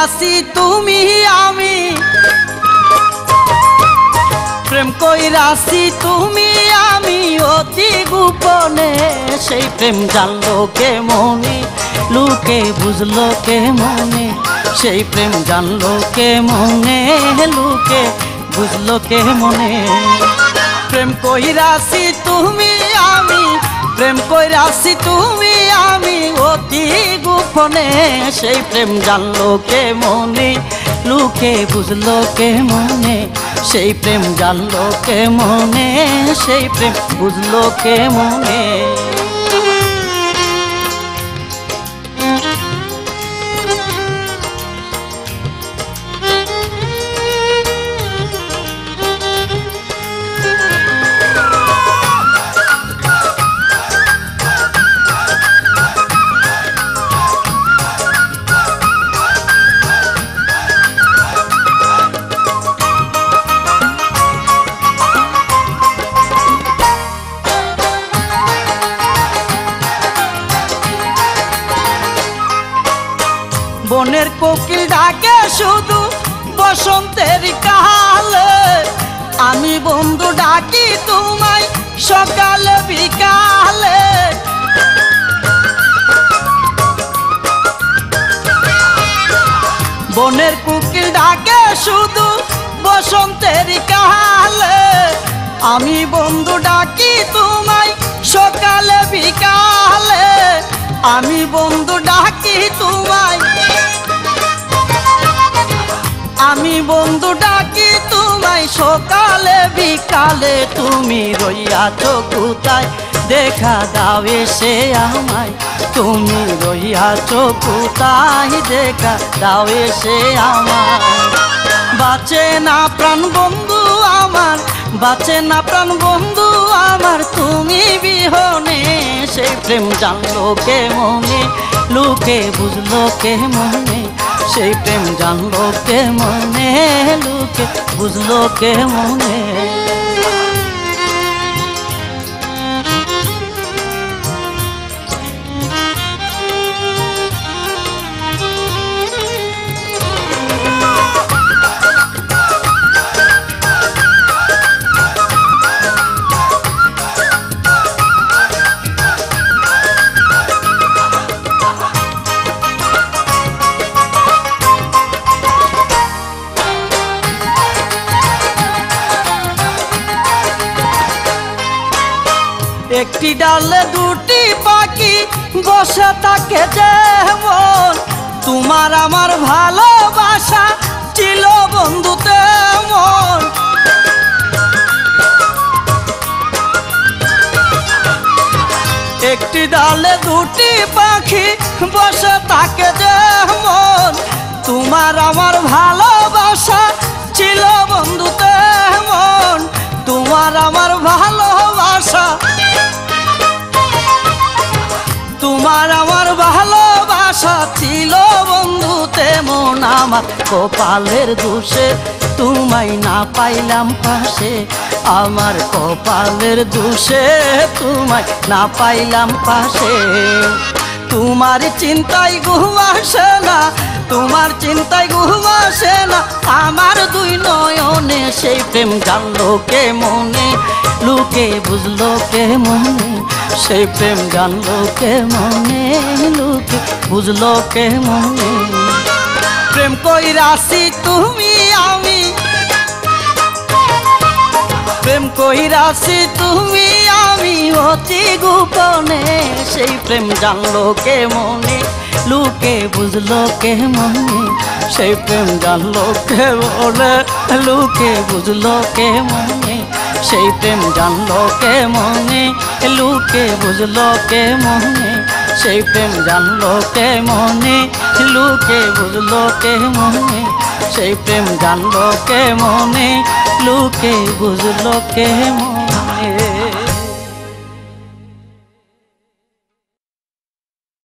কইরাছি তুমি আমি, প্রেম কইরাছি তুমি আমি অতি গোপনে। সেই প্রেম জানলো কে মনে, লুকে বুঝলো কে মনে। সেই প্রেম জানলো কে মনে, লুকে বুঝলো কে মনে। প্রেম কইরাছি তুমি আমি, প্রেম কইরাছি তুমি আমি অতি গোপনে। সেই প্রেম জানলো কে মনে, লুকে বুঝলো কে মনে। সেই প্রেম জানলো কে মনে, সেই প্রেম বুঝলো কে মনে। বনের কোকিল ডাকে শুধু বসন্তের কালে, আমি বন্ধু ডাকি তোমায় সকালে বিকালে। বনের কোকিল ডাকে শুধু বসন্তের কালে, আমি বন্ধু ডাকি তোমায় সকালে বিকালে। আমি বন্ধু ডাকি তোমায়, আমি বন্ধু ডাকি তোমায় সকালে বিকালে। তুমি রইয়াছো কোথায় দেখা দাও এসে আমায়, তুমি রইয়াছো কোথায় দেখা দাও এসে আমায়। বাঁচে না প্রাণ বন্ধু আমার, বাঁচে না প্রাণ বন্ধু আমার তুমি বিহনে। সেই প্রেম জানলো কে মনে, লুকে বুঝলো কে মনে। সেই প্রেম জানলো কে মনে, লুকে বুঝলো কে মনে। একটি ডালে দুটি পাখি বসে থাকে যেমন, তোমার আমার ভালোবাসা ছিল বন্ধু তেমন। একটি ডালে দুটি পাখি বসে থাকে যেমন, তোমার আমার ভালোবাসা ছিল বন্ধু তেমন। তোমার আমার ভালোবাসা, তোমার আমার ভালোবাসা ছিল বন্ধু তেমন। আমার কপালের দোষে তোমায় না পাইলাম পাশে, আমার কপালের দোষে তোমায় না পাইলাম পাশে। তোমার চিন্তায় ঘুম আসে না, তোমার চিন্তায় ঘুম আসে না আমার দুই নয়নে। সেই প্রেম জানলো কে মনে, লুকে বুঝলো কে মনে। সেই প্রেম জানলো কে মনে, লুকে বুঝলো কে মনে। প্রেম কইরাছি তুমি আমি, প্রেম কইরাছি তুমি আমি অতি গোপনে। সেই প্রেম জানলো কে মনে, লুকে বুঝলো কে মনে। সেই প্রেম জানলো কে মনে, লুকে বুঝলো কে মনে। সেই প্রেম জানলো কে মনে, লুকে বুঝলো কে মনে। সেই প্রেম জানলো কে মনে, লুকে বুঝলো কে মনে। সেই প্রেম জানলো কে মনে, লুকে বুঝলো কে মনে।